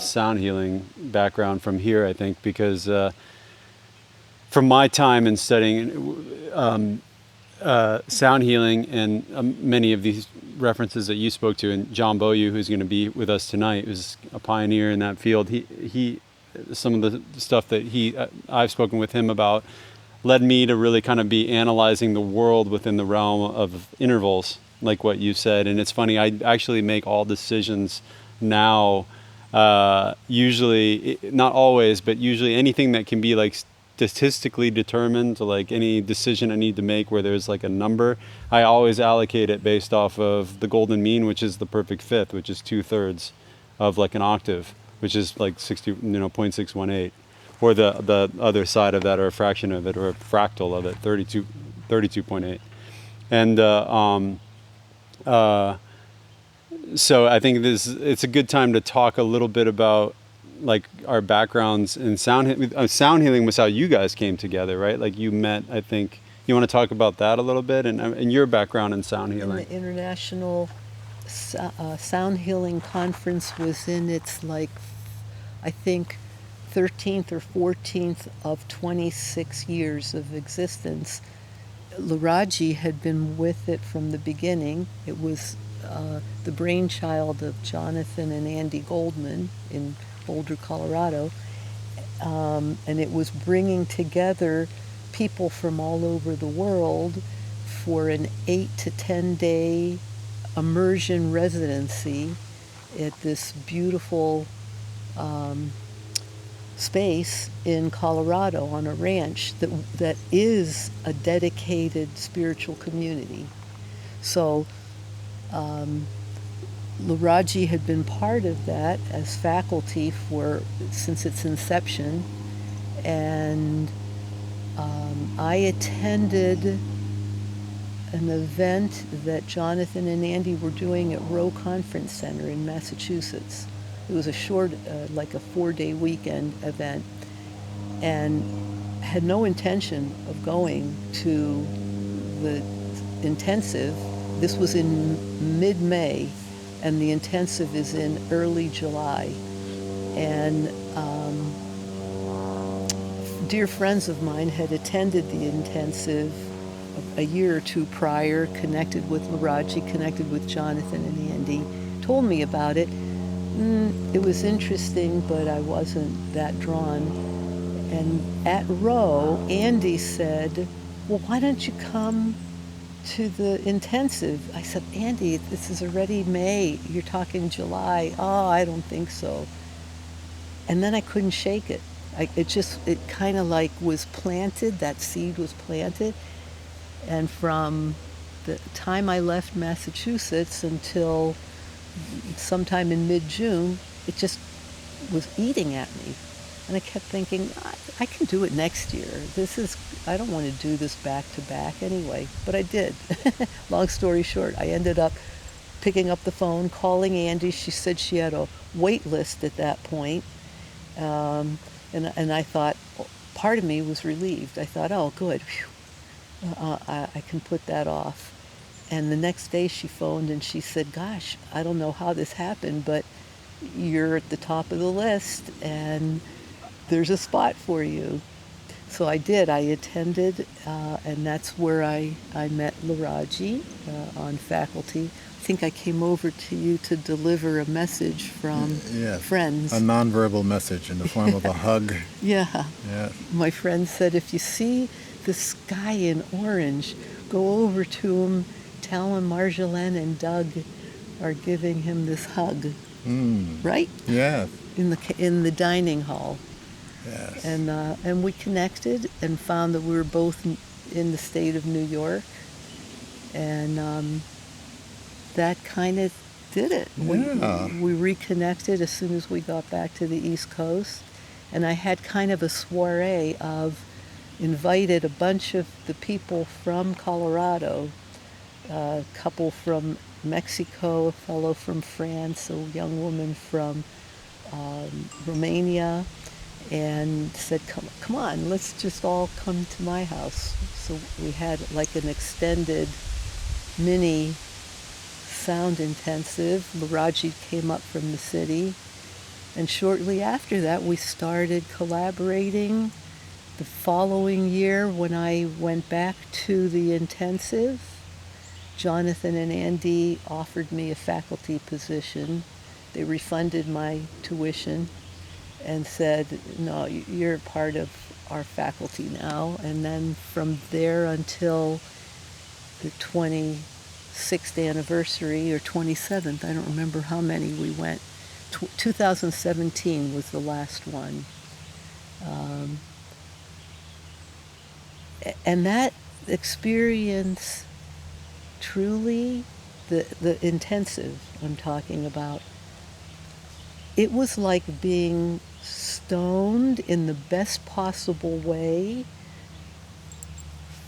sound healing background from here, I think, because from my time in studying sound healing and many of these references that you spoke to, and John Boyu, who's going to be with us tonight, who's a pioneer in that field, he some of the stuff that I've spoken with him about led me to really kind of be analyzing the world within the realm of intervals, like what you said. And it's funny, I actually make all decisions now, usually, not always, but usually anything that can be like statistically determined, like any decision I need to make where there's like a number, I always allocate it based off of the golden mean, which is the perfect fifth, which is 2/3 of like an octave, which is like 0.618, or the other side of that, or a fraction of it, or a fractal of it, 32.8. And so I think it's a good time to talk a little bit about like our backgrounds in sound healing was how you guys came together, right? Like you met, I think. You want to talk about that a little bit, and your background in sound healing? In the International Sound Healing Conference was in its, like, I think, 13th or 14th of 26 years of existence. Laaraji had been with it from the beginning. It was the brainchild of Jonathan and Andy Goldman in Boulder, Colorado, and it was bringing together people from all over the world for an 8 to 10 day immersion residency at this beautiful space in Colorado on a ranch that is a dedicated spiritual community. So Laaraji had been part of that as faculty since its inception, and I attended an event that Jonathan and Andy were doing at Rowe Conference Center in Massachusetts. It was a short, like a 4-day weekend event, and had no intention of going to the intensive. This was in mid-May, and the intensive is in early July. And dear friends of mine had attended the intensive a year or two prior, connected with Laaraji, connected with Jonathan and Andy, told me about it. It was interesting, but I wasn't that drawn. And at Rowe, Andy said, well, why don't you come to the intensive? I said, Andy, this is already May. You're talking July. Oh, I don't think so. And then I couldn't shake it. It kind of like was planted, that seed was planted. And from the time I left Massachusetts until sometime in mid-June, it just was eating at me. And I kept thinking, I can do it next year. I don't want to do this back to back anyway. But I did. Long story short, I ended up picking up the phone, calling Andy. She said she had a wait list at that point. And I thought, part of me was relieved. I thought, oh, good. I can put that off. And the next day she phoned and she said, gosh, I don't know how this happened, but you're at the top of the list and there's a spot for you. So I did. I attended, and that's where I met Laaraji on faculty. I think I came over to you to deliver a message from friends. A nonverbal message in the form of a hug. Yeah. Yeah. My friend said, if you see the sky in orange, go over to him, tell him Marjolaine and Doug are giving him this hug. Right? Yeah. In the dining hall. Yes. And we connected and found that we were both in the state of New York, and that kind of did it. Yeah. We reconnected as soon as we got back to the East Coast, and I had kind of a soiree of invited a bunch of the people from Colorado, a couple from Mexico, a fellow from France, a young woman from Romania, and said, come on, let's just all come to my house. So we had like an extended mini sound intensive. Laaraji came up from the city, And shortly after that, we started collaborating. The following year, when I went back to the intensive, Jonathan and Andy offered me a faculty position. They refunded my tuition and said, no, you're part of our faculty now. And then from there until the 26th anniversary or 27th, I don't remember how many we went. 2017 was the last one. And that experience, truly, the intensive I'm talking about, it was like being stoned in the best possible way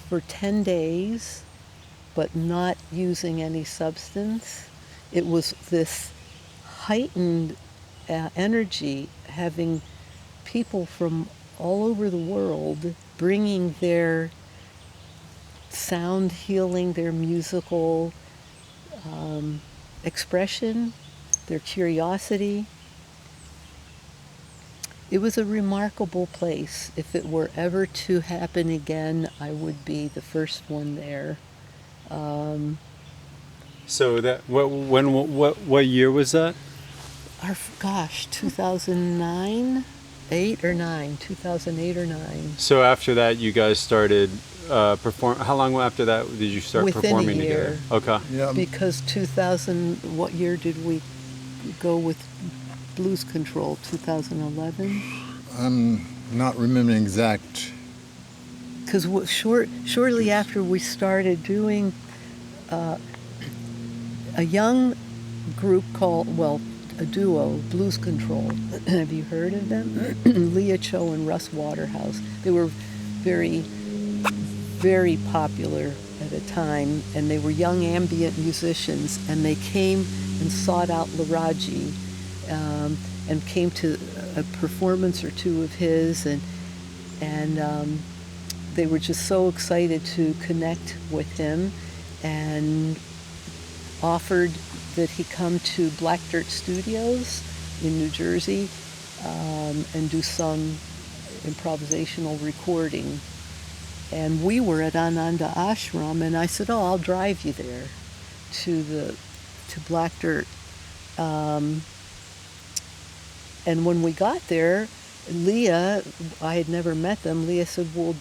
for 10 days, but not using any substance. It was this heightened energy, having people from all over the world bringing their sound healing, their musical expression, their curiosity. It was a remarkable place. If it were ever to happen again, I would be the first one there. So that what year was that? 2009, 8 or 9, 2008 or 9. So after that, you guys started perform. How long after that did you start Within performing a year. together? Okay. Yeah. Because 2000, what year did we go with Blues Control? 2011? I'm not remembering exact. Because shortly after we started doing a young group called, well, a duo, Blues Control. Have you heard of them? Leah Cho and Russ Waterhouse. They were very, very popular at a time, and they were young ambient musicians, and they came and sought out Laraaji, and came to a performance or two of his, and they were just so excited to connect with him, and offered that he come to Black Dirt Studios in New Jersey and do some improvisational recording. And we were at Ananda Ashram, and I said, "Oh, I'll drive you there to Black Dirt." And when we got there, Leah, I had never met them. Leah said, "Well,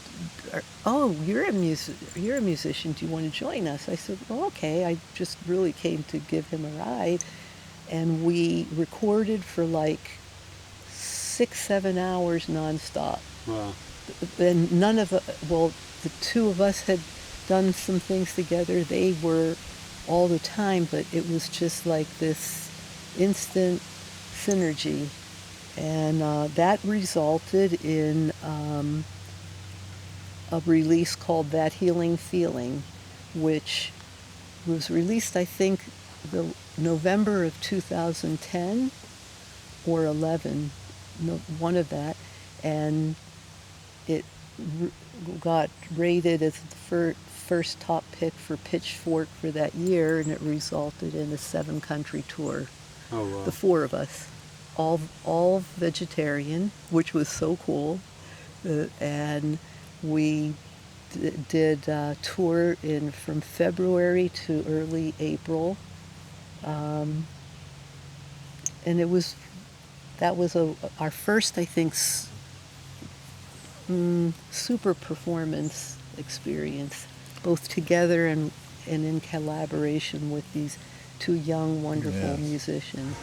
oh, you're a musician. Do you want to join us?" I said, "Well, okay." I just really came to give him a ride, and we recorded for like 6-7 hours nonstop. Wow. And the two of us had done some things together. They were all the time, but it was just like this instant synergy. And that resulted in a release called That Healing Feeling, which was released, I think, the November of 2010 or 11, one of that, and it got rated as the first top pick for Pitchfork for that year, and it resulted in a 7-country tour. Oh wow. The four of us, all vegetarian, which was so cool, and we did a tour from February to early April, and that was our first, I think, super performance experience, both together and in collaboration with these two young, wonderful Yes. musicians.